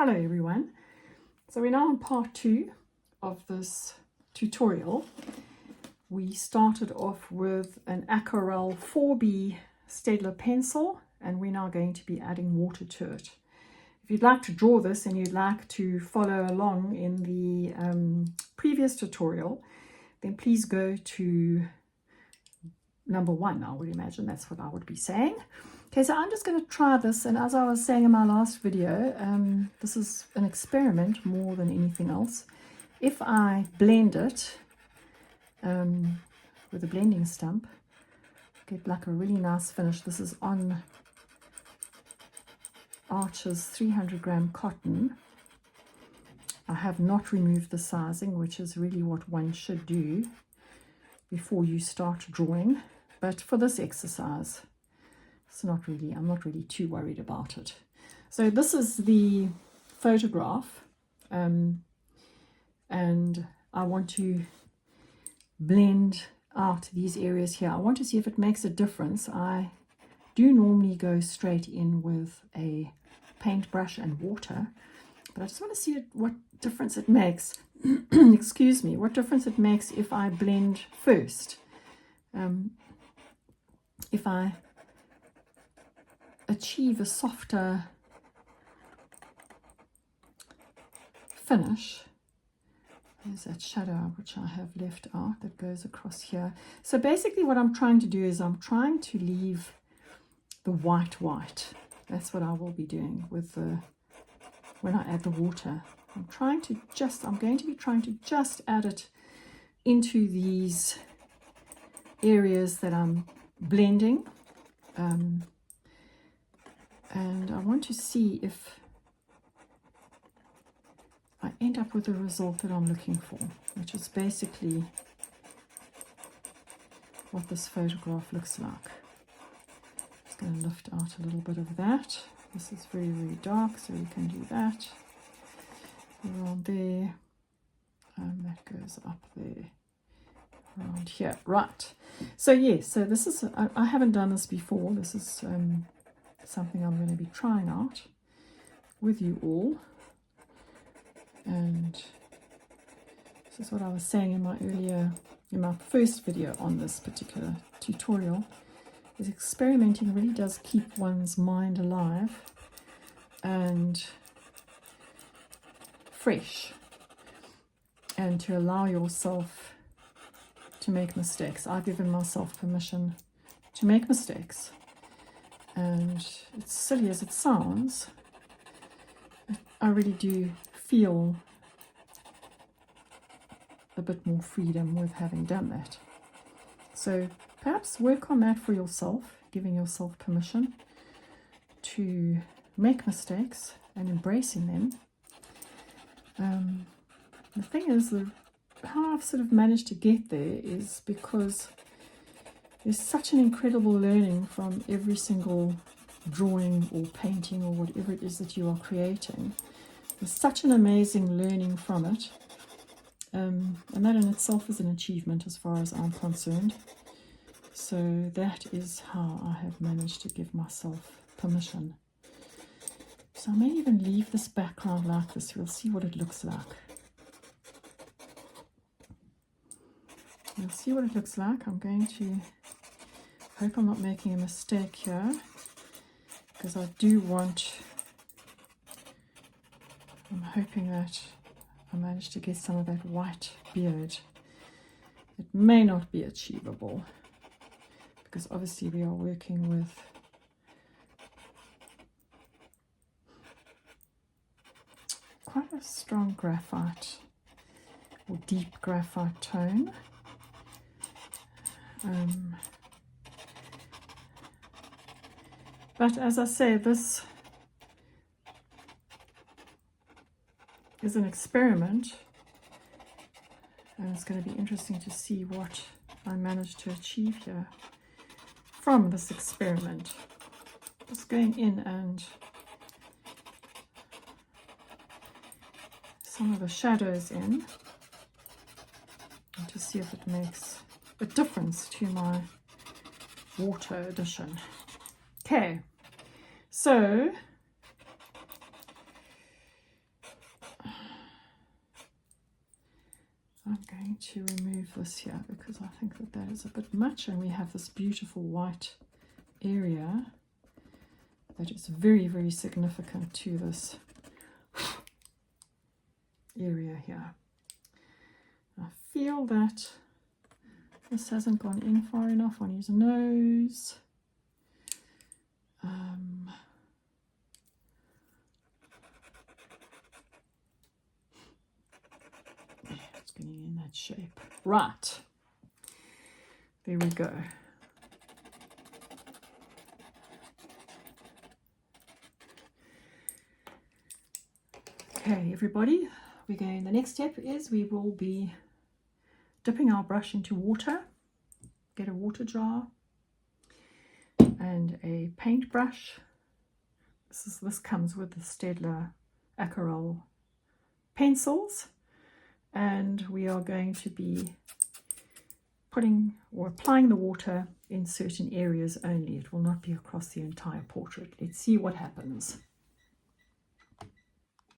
Hello everyone. So we're now on part 2 of this tutorial. We started off with an Aquarel 4B Staedtler pencil and we're now going to be adding water to it. If you'd like to draw this and you'd like to follow along in the previous tutorial, then please go to number 1. I would imagine that's what I would be saying. Okay, so I'm just going to try this, and as I was saying in my last video, this is an experiment more than anything else. If I blend it with a blending stump, get like a really nice finish. This is on Archer's 300 gram cotton. I have not removed the sizing, which is really what one should do before you start drawing, but for this exercise, I'm not really too worried about it. So this is the photograph, and I want to blend out these areas here. I want to see if it makes a difference. I do normally go straight in with a paintbrush and water, but I just want to see what difference it makes. Excuse me, what difference it makes if I blend first. If I achieve a softer finish. There's that shadow which I have left out that goes across here. So basically what I'm trying to do is I'm trying to leave the white. That's what I will be doing with when I add the water. I'm going to be trying to just add it into these areas that I'm blending. And I want to see if I end up with the result that I'm looking for, which is basically what this photograph looks like. Just going to lift out a little bit of that. This is very, very dark, so we can do that. Around there, and that goes up there, around here. Right. So yes, so this is, I haven't done this before. This is something I'm going to be trying out with you all, and this is what I was saying in my first video on this particular tutorial, is experimenting really does keep one's mind alive and fresh, and to allow yourself to make mistakes. I've given myself permission to make mistakes. And it's silly as it sounds, I really do feel a bit more freedom with having done that. So perhaps work on that for yourself, giving yourself permission to make mistakes and embracing them. The thing is, how I've sort of managed to get there is because there's such an incredible learning from every single drawing or painting or whatever it is that you are creating. There's such an amazing learning from it. And that in itself is an achievement as far as I'm concerned. So that is how I have managed to give myself permission. So I may even leave this background like this. We'll see what it looks like. We'll see what it looks like. I'm going to hope I'm not making a mistake here, because I do want, I'm hoping that I manage to get some of that white beard. It may not be achievable, because obviously we are working with quite a strong graphite or deep graphite tone. But as I say, this is an experiment, and it's going to be interesting to see what I manage to achieve here from this experiment. Just going in and some of the shadows in, and to see if it makes a difference to my water addition. Okay, so I'm going to remove this here because I think that that is a bit much, and we have this beautiful white area that is very, very significant to this area here. I feel that this hasn't gone in far enough on his nose. It's getting in that shape. Right. There we go. Okay, everybody, we're going, the next step is we will be dipping our brush into water. Get a water jar and a paintbrush. This comes with the Staedtler Aquarelle pencils, and we are going to be putting or applying the water in certain areas only. It will not be across the entire portrait. Let's see what happens.